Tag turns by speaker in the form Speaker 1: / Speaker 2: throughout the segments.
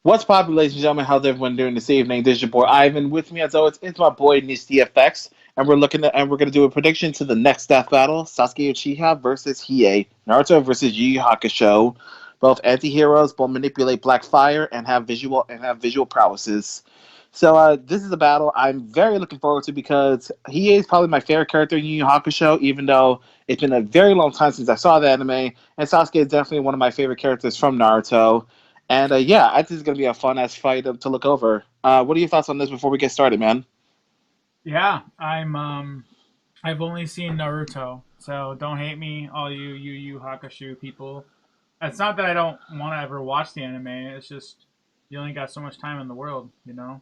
Speaker 1: What's poppin', ladies and gentlemen? How's everyone doing this evening? This is your boy Ivan. With me, as always, it's my boy NidgeDFX, and we're gonna do a prediction to the next death battle: Sasuke Uchiha versus Hiei, Naruto versus Yu Yu Hakusho. Both anti-heroes, both manipulate black fire and have visual prowesses. So this is a battle I'm very looking forward to because Hiei is probably my favorite character in Yu Yu Hakusho, even though it's been a very long time since I saw the anime, and Sasuke is definitely one of my favorite characters from Naruto. And yeah, I think it's gonna be a fun ass fight to look over. What are your thoughts on this before we get started, man?
Speaker 2: Yeah, I've only seen Naruto, so don't hate me, all you Yu Yu Hakusho people. It's not that I don't want to ever watch the anime. It's just you only got so much time in the world, you know.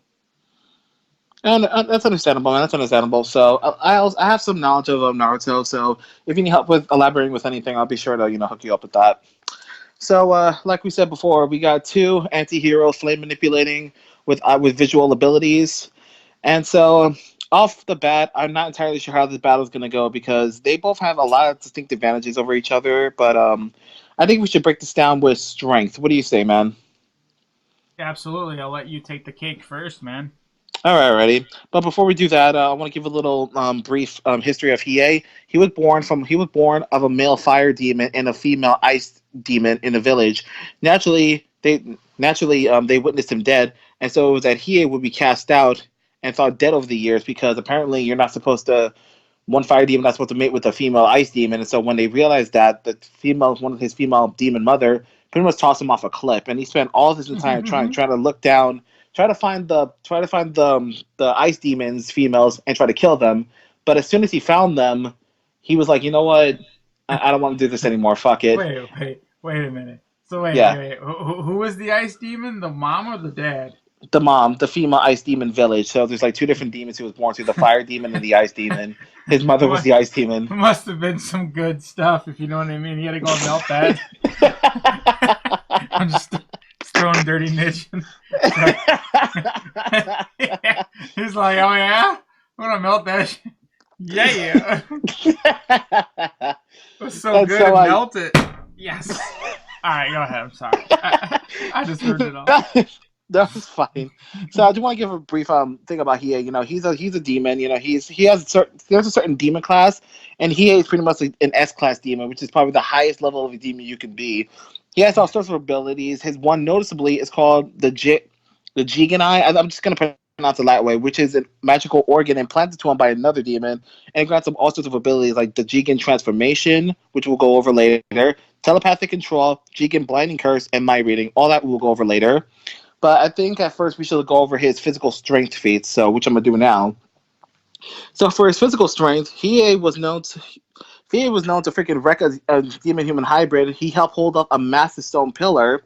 Speaker 1: And that's understandable, man. That's understandable. So I have some knowledge of Naruto. So if you need help with elaborating with anything, I'll be sure to hook you up with that. So like we said before, we got two anti-hero flame manipulating with visual abilities. And so, off the bat, I'm not entirely sure how this battle is going to go because they both have a lot of distinct advantages over each other. But I think we should break this down with strength. What do you say, man?
Speaker 2: Absolutely, I'll let you take the cake first, man.
Speaker 1: All right, ready. But before we do that, I want to give a little brief history of Hiei. He was born of a male fire demon and a female ice demon in a village. Naturally, they witnessed him dead, and so it was that Hiei would be cast out and thought dead over the years because apparently you're not supposed to one fire demon not supposed to mate with a female ice demon, and so when they realized that the female one of his female demon mother pretty much tossed him off a cliff, and he spent all this entire time trying to look down, try to find the ice demons females and try to kill them. But as soon as he found them, he was like, you know what, I don't want to do this anymore. Fuck it.
Speaker 2: Wait a minute. So
Speaker 1: Yeah,
Speaker 2: wait. Who was the ice demon? The mom or the dad?
Speaker 1: the mom, the female ice demon village. So there's like two different demons he was born to: the fire demon and the ice demon. His mother was the ice demon.
Speaker 2: Must have been some good stuff, if you know what I mean. He had to go and melt that. I'm just throwing dirty Nidge. He's like, oh yeah, I'm gonna melt that. Yeah. It was so
Speaker 1: And
Speaker 2: good
Speaker 1: so
Speaker 2: and melt it. Yes. All right, go ahead. I'm sorry. I just turned it off.
Speaker 1: that was fine. So I do want to give a brief thing about Hiei. He's a demon. There's a certain demon class, and Hiei is pretty much like an S class demon, which is probably the highest level of a demon you can be. He has all sorts of abilities. His one noticeably is called the Jigenai. I'm just gonna pronounce it that way, which is a magical organ implanted to him by another demon, and it grants him all sorts of abilities like the Jigen transformation, which we'll go over later, telepathic control, Jigen blinding curse, and mind reading. All that we'll go over later. But I think at first we should go over his physical strength feats, so which I'm gonna do now. So for his physical strength, Hiei was known to freaking wreck a demon human hybrid. He helped hold up a massive stone pillar.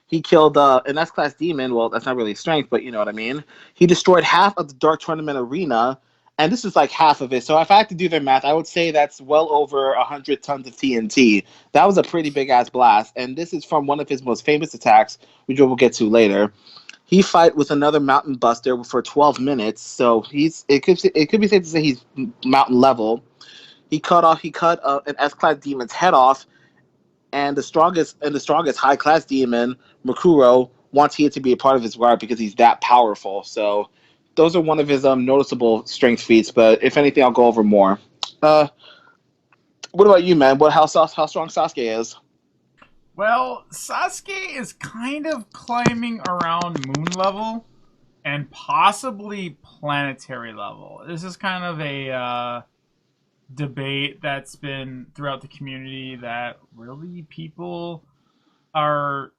Speaker 1: He killed an S class demon. Well, that's not really strength, but you know what I mean. He destroyed half of the Dark Tournament arena, and this is like half of it. So if I had to do their math, I would say that's well over 100 tons of TNT. That was a pretty big ass blast, and this is from one of his most famous attacks, which we'll get to later. He fight with another mountain buster for 12 minutes, so it could be safe to say he's mountain level. He cut an S class demon's head off, and the strongest high class demon, Makuro, wants he to be a part of his guard because he's that powerful. So those are one of his noticeable strength feats. But if anything, I'll go over more. Uh, what about you, man? How strong Sasuke is?
Speaker 2: Well, Sasuke is kind of climbing around moon level and possibly planetary level. This is kind of a debate that's been throughout the community that really people are,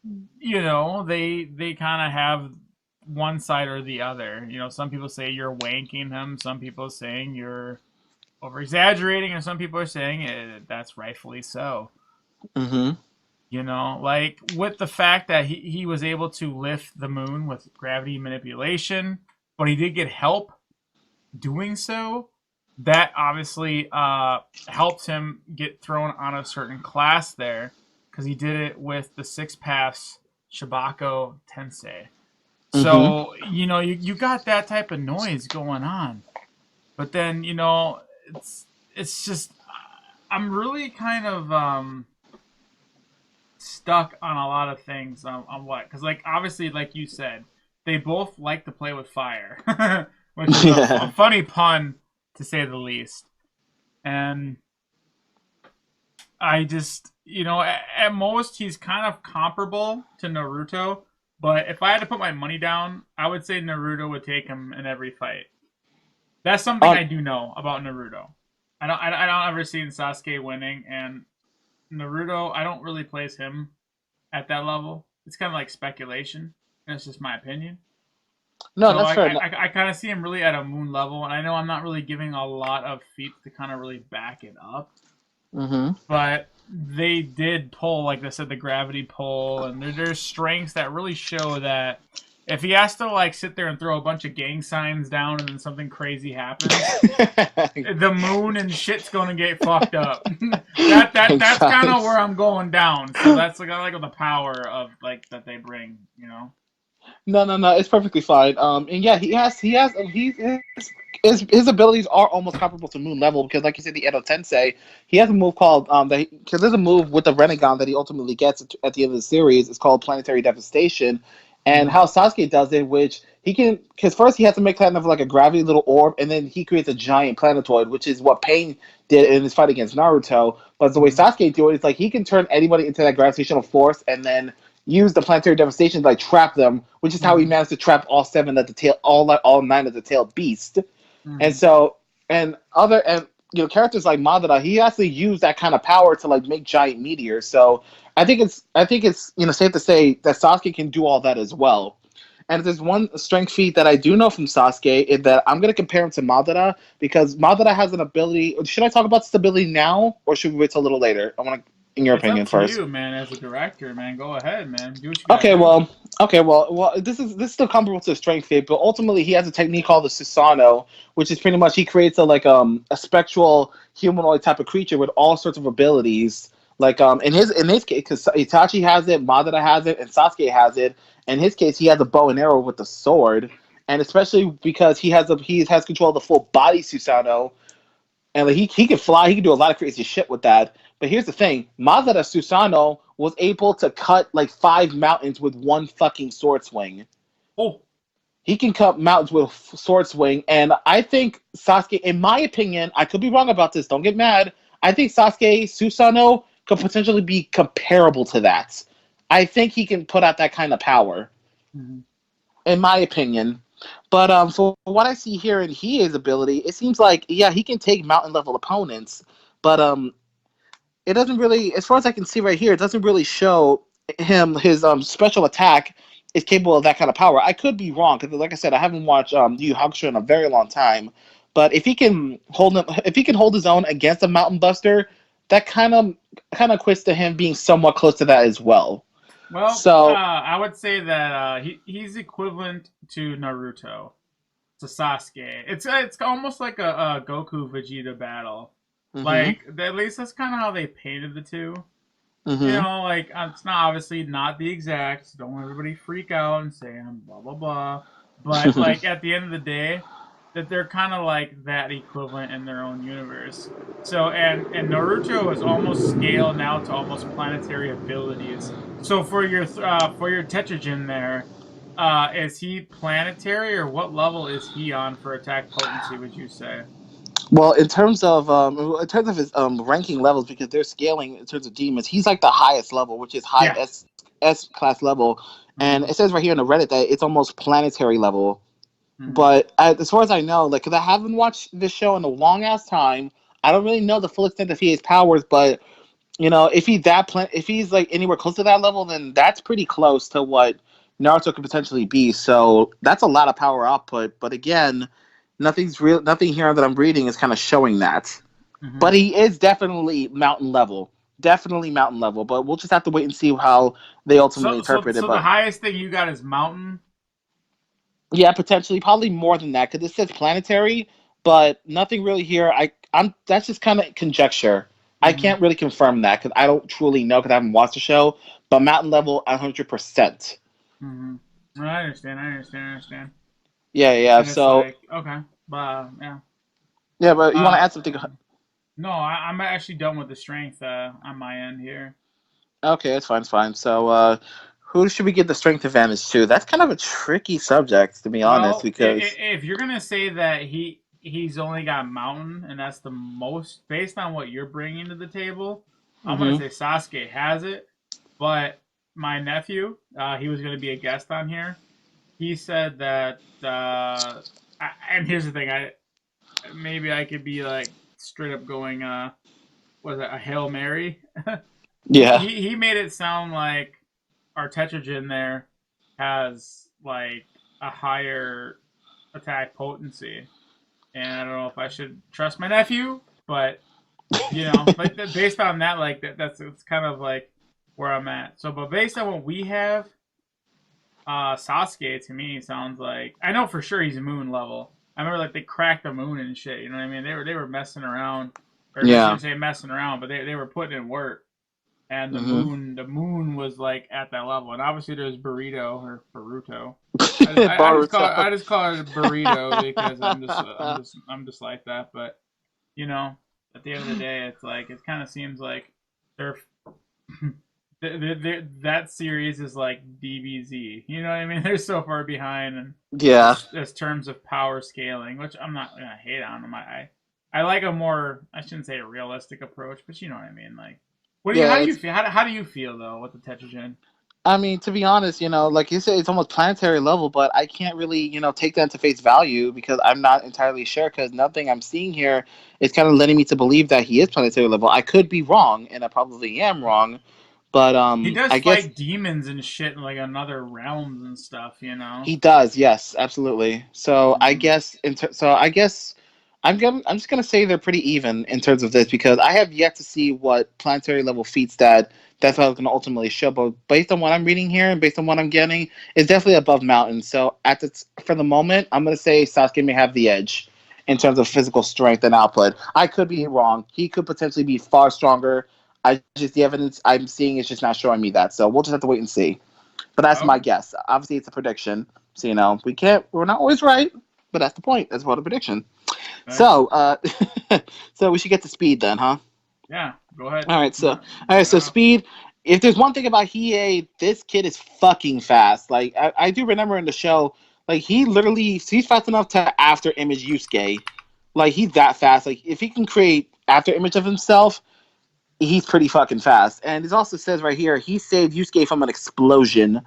Speaker 2: they kind of have one side or the other. Some people say you're wanking him, some people are saying you're over exaggerating, and some people are saying that's rightfully so.
Speaker 1: Mm-hmm.
Speaker 2: Like with the fact that he was able to lift the moon with gravity manipulation, but he did get help doing so. That obviously helped him get thrown on a certain class there because he did it with the six pass Shabako Tensei.
Speaker 1: Mm-hmm.
Speaker 2: So, you got that type of noise going on. But then, it's just I'm really kind of stuck on a lot of things on what, because like obviously, like you said, they both like to play with fire, which is a
Speaker 1: Yeah.
Speaker 2: funny pun to say the least. And I just, at most he's kind of comparable to Naruto. But if I had to put my money down, I would say Naruto would take him in every fight. That's something
Speaker 1: Um,
Speaker 2: I do know about Naruto. I don't ever see Sasuke winning, and Naruto, I don't really place him at that level. It's kind of like speculation, and it's just my opinion.
Speaker 1: no,
Speaker 2: So
Speaker 1: that's
Speaker 2: I
Speaker 1: fair.
Speaker 2: I, I kind of see him really at a moon level, and I know I'm not really giving a lot of feats to kind of really back it up,
Speaker 1: Mm-hmm.
Speaker 2: but they did pull, like I said, the gravity pull, and there's strengths that really show that if he has to like sit there and throw a bunch of gang signs down and then something crazy happens, the moon and shit's gonna get fucked up. That's kind of where
Speaker 1: Thanks.
Speaker 2: I'm going down. So that's like I like the power of like that they bring.
Speaker 1: No, no, no. It's perfectly fine. And yeah, his abilities are almost comparable to Moon level because, like you said, the Edo Tensei, he has a move called because there's a move with the Renegon that he ultimately gets at the end of the series. It's called Planetary Devastation, and
Speaker 2: Mm-hmm.
Speaker 1: how Sasuke does it, which he can because first he has to make kind of like a gravity little orb, and then he creates a giant planetoid, which is what Pain did in his fight against Naruto. But the way
Speaker 2: Mm-hmm.
Speaker 1: Sasuke do it is like he can turn anybody into that gravitational force, and then use the planetary devastation to like trap them, which is how he
Speaker 2: Mm-hmm.
Speaker 1: managed to trap all seven of the tail, all nine of the tailed beast. And
Speaker 2: Mm-hmm.
Speaker 1: so, and characters like Madara, he actually used that kind of power to like make giant meteors. So I think it's safe to say that Sasuke can do all that as well. And if there's one strength feat that I do know from Sasuke is that I'm going to compare him to Madara because Madara has an ability. Should I talk about stability now or should we wait till a little later? I want to, in your
Speaker 2: It's up
Speaker 1: opinion,
Speaker 2: to
Speaker 1: first.
Speaker 2: you, man. As a director, man, go ahead, man. Do what you gotta
Speaker 1: Okay,
Speaker 2: do.
Speaker 1: well, this is still comparable to strength fit, but ultimately he has a technique called the Susanoo, which is pretty much he creates a spectral humanoid type of creature with all sorts of abilities. Like in his case, because Itachi has it, Madara has it, and Sasuke has it. In his case, he has a bow and arrow with the sword, and especially because he has control of the full body Susanoo, and like he can fly. He can do a lot of crazy shit with that. But here's the thing: Mazda Susano was able to cut like 5 mountains with one fucking sword swing.
Speaker 2: Oh,
Speaker 1: He can cut mountains with sword swing, and I think Sasuke, in my opinion, I could be wrong about this. Don't get mad. I think Sasuke Susano could potentially be comparable to that. I think he can put out that kind of power,
Speaker 2: mm-hmm.
Speaker 1: in my opinion. But for what I see here in Hiei's ability, it seems like yeah he can take mountain level opponents, but it doesn't really, as far as I can see right here, it doesn't really show him his special attack is capable of that kind of power. I could be wrong because, like I said, I haven't watched Yu Yu Hakusho in a very long time. But if he can hold his own against a Mountain Buster, that kind of equates to him being somewhat close to that as well.
Speaker 2: Well,
Speaker 1: So
Speaker 2: I would say that he's equivalent to Naruto, to Sasuke. It's almost like a Goku Vegeta battle.
Speaker 1: mm-hmm,
Speaker 2: Like at least that's kind of how they painted the two.
Speaker 1: mm-hmm.
Speaker 2: Like it's not obviously not the exact. Don't want everybody freak out and say I'm blah blah blah. But like at the end of the day, that they're kind of like that equivalent in their own universe. So and Naruto is almost scaled now to almost planetary abilities. So for your Tetragen there, is he planetary or what level is he on for attack potency? Would you say?
Speaker 1: Well, in terms of his ranking levels, because they're scaling in terms of demons, he's like the highest level, which is high
Speaker 2: Yeah.
Speaker 1: S class level, and
Speaker 2: Mm-hmm.
Speaker 1: it says right here in the Reddit that it's almost planetary level.
Speaker 2: Mm-hmm.
Speaker 1: But as far as I know, like, because I haven't watched this show in a long ass time, I don't really know the full extent of his powers. But if he's like anywhere close to that level, then that's pretty close to what Naruto could potentially be. So that's a lot of power output. But again, nothing here that I'm reading is kind of showing that.
Speaker 2: Mm-hmm.
Speaker 1: But he is definitely mountain level. But we'll just have to wait and see how they ultimately interpret it.
Speaker 2: So the
Speaker 1: But
Speaker 2: highest thing you got is mountain.
Speaker 1: yeah, potentially, probably more than that because it says planetary, but nothing really here. I'm that's just kind of conjecture. I
Speaker 2: Mm-hmm.
Speaker 1: can't really confirm that because I don't truly know because I haven't watched the show. But mountain level, 100%.
Speaker 2: Mm-hmm. I understand. I understand. I understand.
Speaker 1: Yeah, yeah.
Speaker 2: And it's
Speaker 1: So
Speaker 2: like okay, but yeah.
Speaker 1: yeah, but you want to
Speaker 2: Uh,
Speaker 1: add something?
Speaker 2: no, I'm actually done with the strength on my end here.
Speaker 1: Okay, it's fine, it's fine. So, who should we give the strength advantage to? That's kind of a tricky subject, to be honest,
Speaker 2: Well,
Speaker 1: because.
Speaker 2: if you're gonna say that he's only got mountain and that's the most based on what you're bringing to the table, I'm gonna
Speaker 1: Hmm.
Speaker 2: say Sasuke has it. But my nephew, he was gonna be a guest on here. He said that, and here's the thing, I maybe I could be like straight up going, was it a hail mary?
Speaker 1: Yeah,
Speaker 2: He made it sound like our tetragen there has like a higher attack potency, and I don't know if I should trust my nephew, but like based on that, like that's it's kind of like where I'm at. So, but based on what we have, Sasuke to me sounds like I know for sure he's moon level. I remember like they cracked the moon and shit. You know what I mean? They were messing around, or I
Speaker 1: yeah.
Speaker 2: shouldn't say messing around, but they were putting in work. And
Speaker 1: Hmm.
Speaker 2: the moon was like at that level. And obviously there's burrito or Baruto. I just call
Speaker 1: Boruto.
Speaker 2: it burrito because I'm just like that. But you know, at the end of the day, it's like it kind of seems like they're that series is like DBZ. You know what I mean? They're so far behind, and
Speaker 1: Yeah,
Speaker 2: as terms of power scaling, which I'm not gonna hate on them. I like a more I shouldn't say a realistic approach, but you know what I mean. Like, what do you
Speaker 1: yeah.
Speaker 2: how do you
Speaker 1: It's.
Speaker 2: feel? How do you feel though with the Tetragen?
Speaker 1: I mean, to be honest, like you said, it's almost planetary level, but I can't really, take that into face value because I'm not entirely sure. Because nothing I'm seeing here is kind of letting me to believe that he is planetary level. I could be wrong, and I probably am wrong, but
Speaker 2: He does
Speaker 1: I guess
Speaker 2: fight demons and shit in like another realms and stuff.
Speaker 1: he does, yes, absolutely. So I
Speaker 2: Mm-hmm.
Speaker 1: guess I'm just gonna say they're pretty even in terms of this because I have yet to see what planetary level feats that's what I was gonna ultimately show. But based on what I'm reading here and based on what I'm getting, it's definitely above mountain. So for the moment, I'm gonna say Sasuke may have the edge in terms of physical strength and output. I could be wrong. He could potentially be far stronger. I just the evidence I'm seeing is just not showing me that. So we'll just have to wait and see. But that's my
Speaker 2: Okay.
Speaker 1: guess. Obviously, it's a prediction, so we're not always right, but that's the point. That's what a prediction.
Speaker 2: Nice.
Speaker 1: So, so we should get to speed then, huh?
Speaker 2: Yeah. Go ahead.
Speaker 1: All right. So, all right.
Speaker 2: Bring it
Speaker 1: So
Speaker 2: up.
Speaker 1: speed. If there's one thing about Hiei, this kid is fucking fast. Like I do remember in the show, like he's fast enough to after image Yusuke. Like he's that fast. Like if he can create after image of himself, he's pretty fucking fast. And it also says right here he saved Yusuke from an explosion.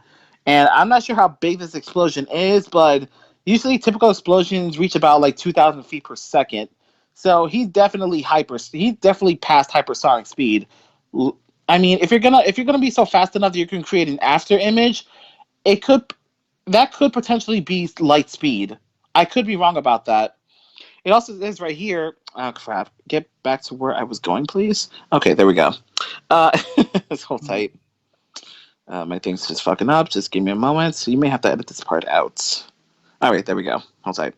Speaker 1: And I'm not sure how big this explosion is, but usually typical explosions reach about like 2,000 feet per second. So he's definitely past hypersonic speed. I mean, if you're gonna be so fast enough that you can create an after image, it could that could potentially be light speed. I could be wrong about that. It also says right here. Oh crap! Get back to where I was going, please. Okay, there we go. Let's hold
Speaker 2: Mhm.
Speaker 1: tight. My thing's just fucking up. Just give me a moment. So you may have to edit this part out. All right, there we go. Hold tight.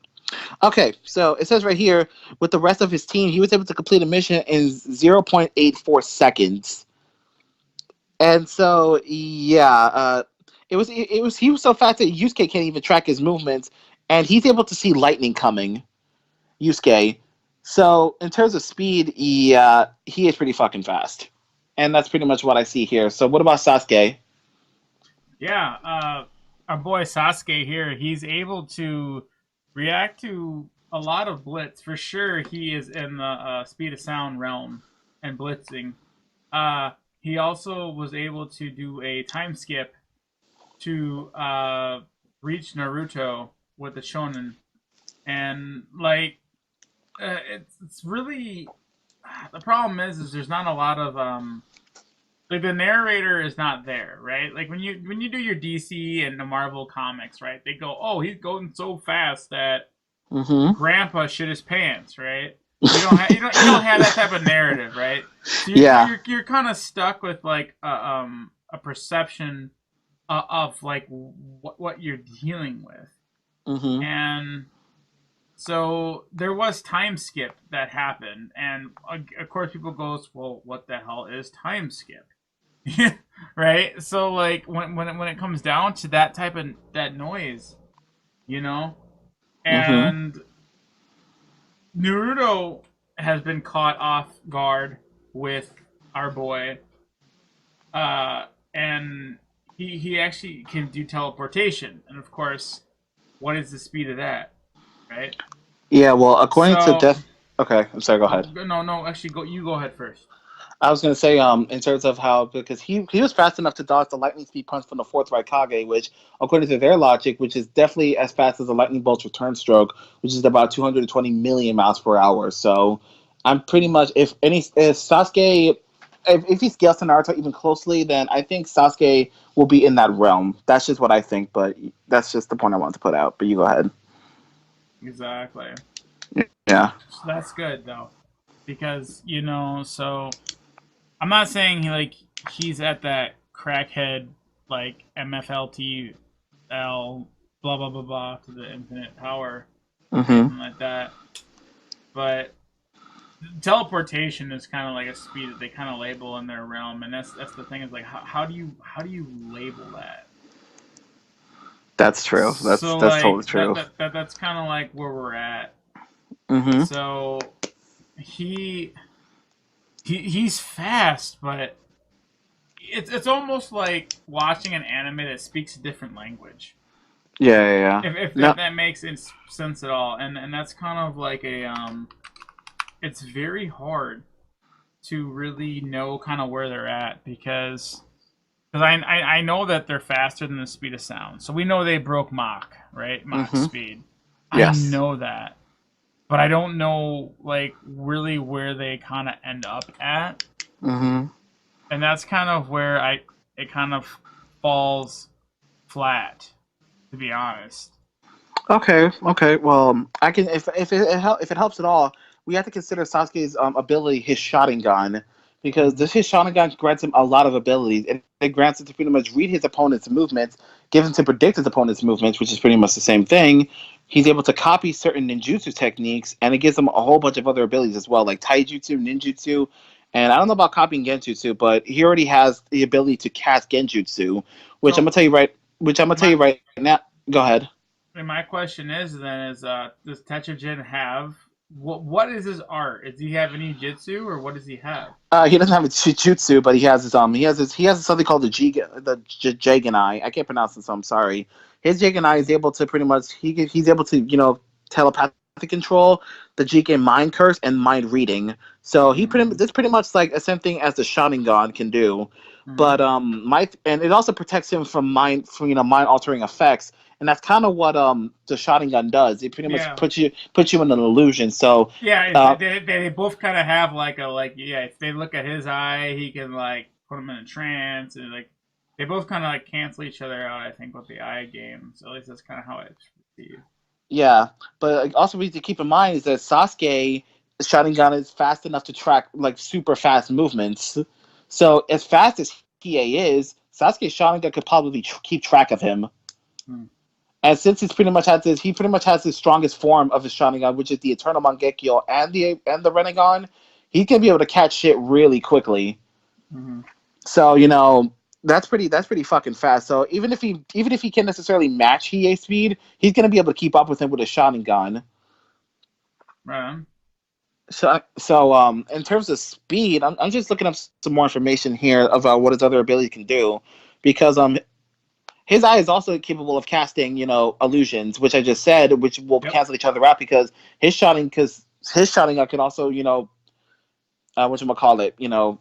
Speaker 1: Okay, so it says right here with the rest of his team, he was able to complete a mission in 0.84 seconds. And so yeah, he was so fast that Yusuke can't even track his movements, and he's able to see lightning coming. Yusuke. So in terms of speed, he is pretty fucking fast, and that's pretty much what I see here. So what about Sasuke?
Speaker 2: Yeah, our boy Sasuke here, he's able to react to a lot of blitz. For sure, he is in the speed of sound realm and blitzing. He also was able to do a time skip to reach Naruto with the Shonen, and like it's really the problem is there's not a lot of like the narrator is not there, right? Like when you do your DC and the Marvel comics, right? They go, "Oh, he's going so fast that
Speaker 1: Mm-hmm.
Speaker 2: Grandpa shit his pants," right? You don't have that type of narrative, right? So
Speaker 1: Yeah.
Speaker 2: you're kind of stuck with like a perception of like what you're dealing with,
Speaker 1: Mm-hmm.
Speaker 2: and so there was time skip that happened, and of course people goes, "Well, what the hell is time skip?" Right? So like when it comes down to that type of that noise, you know,
Speaker 1: Mm-hmm.
Speaker 2: and Naruto has been caught off guard with our boy and he actually can do teleportation, and of course, what is the speed of that, right?
Speaker 1: Yeah, well, according to
Speaker 2: So,
Speaker 1: Death. Okay, I'm sorry. Go ahead.
Speaker 2: no, actually, go. You go ahead first.
Speaker 1: I was gonna say, in terms of how because he was fast enough to dodge the lightning speed punch from the fourth Raikage, which according to their logic, which is definitely as fast as the lightning bolt's return stroke, which is about 220 million miles per hour. So, I'm pretty much if Sasuke. If he scales to Naruto even closely, then I think Sasuke will be in that realm. That's just what I think, but that's just the point I wanted to put out. But you go ahead.
Speaker 2: Exactly.
Speaker 1: Yeah.
Speaker 2: So that's good though, because so I'm not saying he's at that crackhead like MFLTL blah blah blah blah to the infinite power or
Speaker 1: Mm-hmm.
Speaker 2: anything like that, but teleportation is kind of like a speed that they kind of label in their realm, and that's the thing is like how do you label that?
Speaker 1: That's true.
Speaker 2: So
Speaker 1: That's totally
Speaker 2: like
Speaker 1: true.
Speaker 2: that's kind of like where we're at.
Speaker 1: Mm-hmm.
Speaker 2: So he he's fast, but it's almost like watching an anime that speaks a different language.
Speaker 1: Yeah, yeah, yeah.
Speaker 2: If
Speaker 1: No,
Speaker 2: that makes sense at all, and that's kind of like it's very hard to really know kind of where they're at because I know that they're faster than the speed of sound, so we know they broke Mach, right? Mach
Speaker 1: mm-hmm.
Speaker 2: speed. I
Speaker 1: Yes.
Speaker 2: know that, but I don't know like really where they kind of end up at,
Speaker 1: Mm-hmm.
Speaker 2: and that's kind of where I it kind of falls flat, to be honest.
Speaker 1: Okay, okay. Well, I can if it helps at all, we have to consider Sasuke's ability, his Sharingan, because
Speaker 2: Mm-hmm.
Speaker 1: this his Sharingan grants him a lot of abilities. It grants him to pretty much read his opponent's movements, gives him to predict his opponent's movements, which is pretty much the same thing. He's able to copy certain ninjutsu techniques, and it gives him a whole bunch of other abilities as well, like taijutsu, ninjutsu, and I don't know about copying genjutsu, but he already has the ability to cast genjutsu, which I'm
Speaker 2: So
Speaker 1: gonna tell you right. Which I'm gonna tell
Speaker 2: my
Speaker 1: you right now. Go ahead.
Speaker 2: my question is then is does Techujin have what is his art? Does he have any jitsu or what does he have?
Speaker 1: He doesn't have a jujutsu, but he has something called the Jaganai. I can't pronounce it, so I'm sorry. His Jaganai is able to pretty much he's able to telepathic control the Jigen mind curse and mind reading. So he pretty
Speaker 2: Mm-hmm.
Speaker 1: this pretty much like the same thing as the Sharingan can do,
Speaker 2: Mm-hmm.
Speaker 1: but my and it also protects him from mind altering effects. And that's kind of what the Sharingan does. It pretty much
Speaker 2: Yeah.
Speaker 1: puts you in an illusion. So
Speaker 2: Yeah,
Speaker 1: uh,
Speaker 2: they both kind of have like a like yeah. If they look at his eye, he can like put him in a trance, and like they both kind of like cancel each other out. I think with the eye game, so at least that's kind of how it's perceived.
Speaker 1: Yeah, but also we need to keep in mind is that Sasuke Sharingan is fast enough to track like super fast movements. So as fast as Hiei is, Sasuke Sharingan could probably keep track of him.
Speaker 2: Hmm.
Speaker 1: And since he pretty much has his strongest form of his Sharingan, which is the Eternal Mangekyo and the Renegon, he can be able to catch shit really quickly.
Speaker 2: Mm-hmm.
Speaker 1: So that's pretty fucking fast. So even if he can't necessarily match Hiei's speed, he's gonna be able to keep up with him with a Sharingan.
Speaker 2: Right on.
Speaker 1: So in terms of speed, I'm just looking up some more information here about what his other abilities can do, because his eye is also capable of casting illusions, which I just said, which will
Speaker 2: Yep.
Speaker 1: cancel each other out because his Sharingan can also what you call it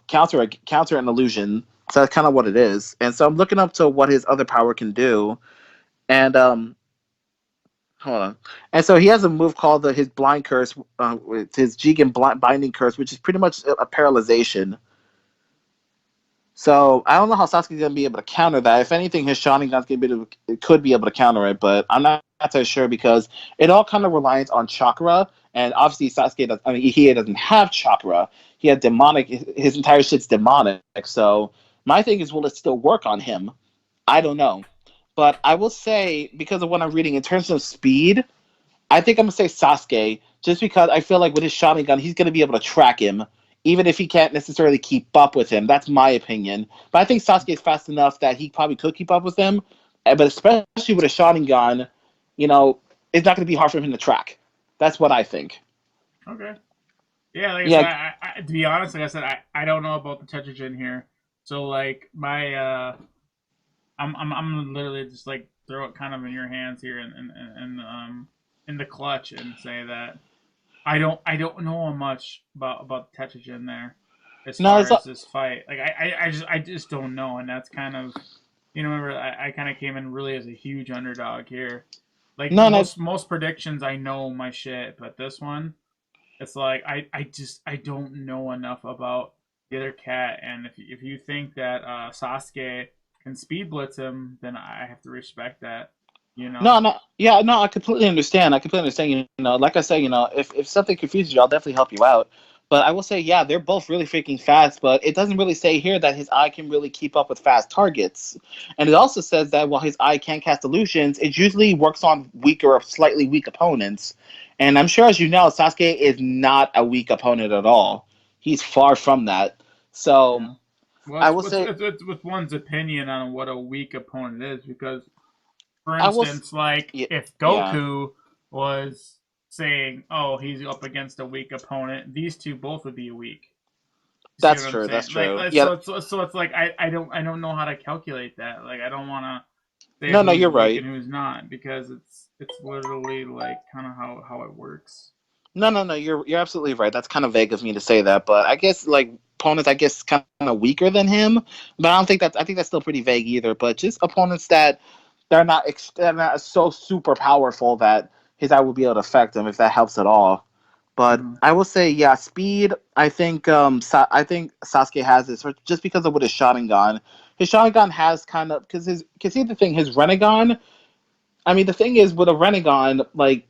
Speaker 1: counter an illusion. So that's kind of what it is. And so I'm looking up to what his other power can do, and hold on. And so he has a move called his blind curse, with his Jigen binding curse, which is pretty much a paralyzation. So I don't know how Sasuke's gonna be able to counter that. If anything, his Sharingan's could be able to counter it, but I'm not so sure because it all kind of relies on chakra, and obviously Hiei doesn't have chakra. He had demonic. His entire shit's demonic. So my thing is, will it still work on him? I don't know, but I will say because of what I'm reading in terms of speed, I think I'm gonna say Sasuke, just because I feel like with his Sharingan, he's gonna be able to track him, even if he can't necessarily keep up with him. That's my opinion. But I think Sasuke is fast enough that he probably could keep up with him. But especially with a Sharingan, you know, it's not gonna be hard for him to track. That's what I think.
Speaker 2: Okay. Yeah, like I said,
Speaker 1: Yeah.
Speaker 2: to be honest, like I said, I don't know about the Tetragen here. So like my I'm literally just like throw it kind of in your hands here and in the clutch and say that I don't know much about Tetragen there as
Speaker 1: No,
Speaker 2: far
Speaker 1: it's
Speaker 2: as this fight. Like I just don't know, and that's kind of remember I kind of came in really as a huge underdog here. Like
Speaker 1: no, no,
Speaker 2: most predictions I know my shit, but this one it's like I don't know enough about the other cat, and if you think that Sasuke can speed blitz him, then I have to respect that. You know.
Speaker 1: no, no. Yeah, no, I completely understand. I completely understand. Like I said, if something confuses you, I'll definitely help you out. But I will say, yeah, they're both really freaking fast. But it doesn't really say here that his eye can really keep up with fast targets. And it also says that while his eye can cast illusions, it usually works on weaker or slightly weak opponents. And I'm sure, as you know, Sasuke is not a weak opponent at all. He's far from that. So
Speaker 2: Yeah. Well,
Speaker 1: I will say,
Speaker 2: it's with one's opinion on what a weak opponent is, because, for
Speaker 1: I will,
Speaker 2: instance, like
Speaker 1: yeah,
Speaker 2: if
Speaker 1: yeah,
Speaker 2: Goku was saying, "Oh, he's up against a weak opponent," these two both would be weak. You see what
Speaker 1: that's
Speaker 2: I'm
Speaker 1: true. That's
Speaker 2: saying? Like,
Speaker 1: true. Yeah,
Speaker 2: so it's like I don't know how to calculate that. Like, I don't want to say
Speaker 1: no, no,
Speaker 2: who's
Speaker 1: you're
Speaker 2: weak
Speaker 1: right.
Speaker 2: and who's not, because it's literally like kind of how it works.
Speaker 1: No, no, no. You're absolutely right. That's kind of vague of me to say that, but I guess like opponents, I guess kind of weaker than him. But I don't think that's. I think that's still pretty vague either. But just opponents that they're not so super powerful that his eye will be able to affect him if that helps at all. But
Speaker 2: Mm-hmm.
Speaker 1: I will say, yeah, speed. I think I think Sasuke has this just because of what his Sharingan. His Sharingan has kind of because see the thing his Renegon. I mean, the thing is with a Renegon, like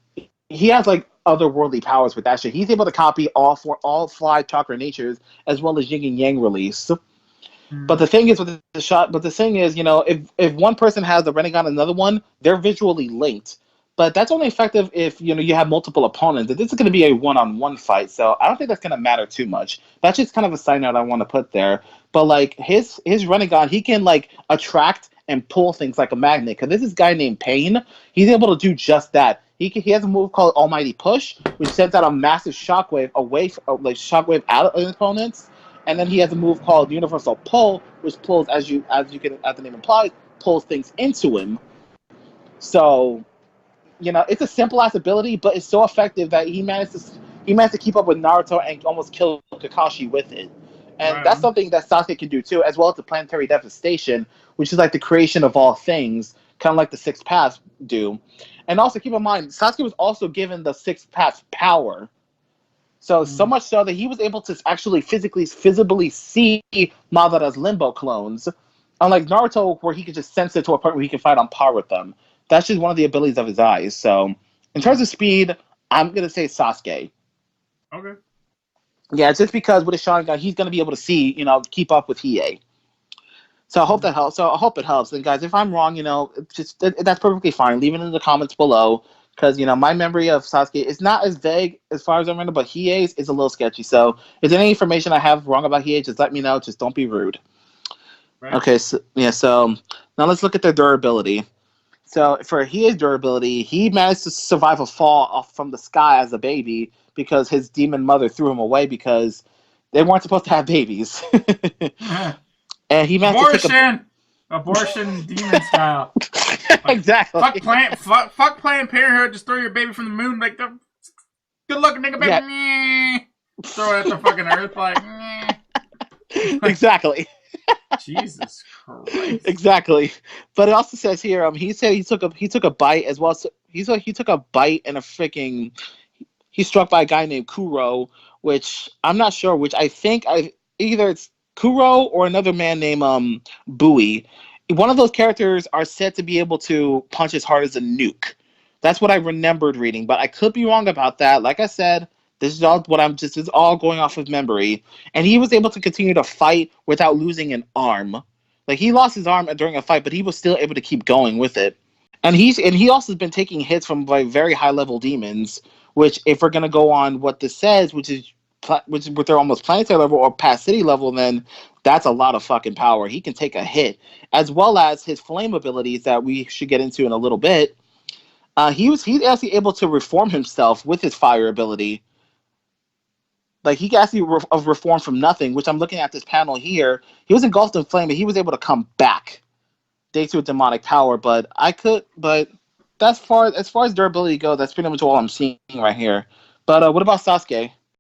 Speaker 1: he has like otherworldly powers with that shit. He's able to copy all fly chakra natures as well as yin and yang release. But
Speaker 2: Mm-hmm.
Speaker 1: the thing is with the shot. But the thing is, if one person has the Renegon and another one, they're visually linked. But that's only effective if you have multiple opponents. This is going to be a one-on-one fight, so I don't think that's going to matter too much. That's just kind of a side note I want to put there. But like his Renegon, he can like attract and pull things like a magnet. Because this is guy named Pain. He's able to do just that. He has a move called Almighty Push, which sends out a massive shockwave away, like shockwave out of his opponents, and then he has a move called Universal Pull, which pulls as you can as the name implies, pulls things into him. So it's a simple ass ability, but it's so effective that he managed to keep up with Naruto and almost kill Kakashi with it. And
Speaker 2: Right
Speaker 1: that's
Speaker 2: on.
Speaker 1: something that Sasuke can do too, as well as the planetary devastation, which is like the creation of all things, kind of like the six paths do. And also keep in mind, Sasuke was also given the six paths power. So
Speaker 2: Mm-hmm.
Speaker 1: much so that he was able to actually visibly see Madara's limbo clones. Unlike Naruto, where he could just sense it to a point where he can fight on par with them. That's just one of the abilities of his eyes. So, in terms
Speaker 2: Mm-hmm.
Speaker 1: of speed, I'm gonna say Sasuke.
Speaker 2: Okay.
Speaker 1: Yeah, just because with his Sharingan, he's gonna be able to see, keep up with Hiei. So I hope
Speaker 2: Mm-hmm.
Speaker 1: that helps. So I hope it helps. And guys, if I'm wrong, that's perfectly fine. Leave it in the comments below because my memory of Sasuke is not as vague as far as I remember, but Hiei's is a little sketchy. So is there any information I have wrong about Hiei? Just let me know. Just don't be rude.
Speaker 2: Right.
Speaker 1: Okay, so yeah, so now let's look at their durability. So for Hiei's durability, he managed to survive a fall off from the sky as a baby because his demon mother threw him away because they weren't supposed to have babies. And he managed to take a
Speaker 2: Abortion, abortion, demon style. Like
Speaker 1: exactly.
Speaker 2: fuck Planned Parenthood. Just throw your baby from the moon. Like the good looking nigga baby.
Speaker 1: Yeah,
Speaker 2: Meh. Throw it at the fucking earth. Like, meh. Like
Speaker 1: exactly.
Speaker 2: Jesus Christ.
Speaker 1: Exactly. But it also says here, he said he took a bite as well. So he took a bite and a freaking he's struck by a guy named Kuro, which I'm not sure. Which I think either it's Kuro or another man named Bowie. One of those characters are said to be able to punch as hard as a nuke. That's what I remembered reading, but I could be wrong about that. Like I said, this is all going off of memory. And he was able to continue to fight without losing an arm. Like he lost his arm during a fight, but he was still able to keep going with it. And he also has been taking hits from like very high level demons, which if we're gonna go on what this says, which is with their almost planetary level or past city level, then that's a lot of fucking power. He can take a hit, as well as his flame abilities that we should get into in a little bit. He's actually able to reform himself with his fire ability. Like he actually reformed from nothing, which I'm looking at this panel here. He was engulfed in flame, but he was able to come back thanks to a demonic power. But that's far as durability goes. That's pretty much all I'm seeing right here. But what about Sasuke?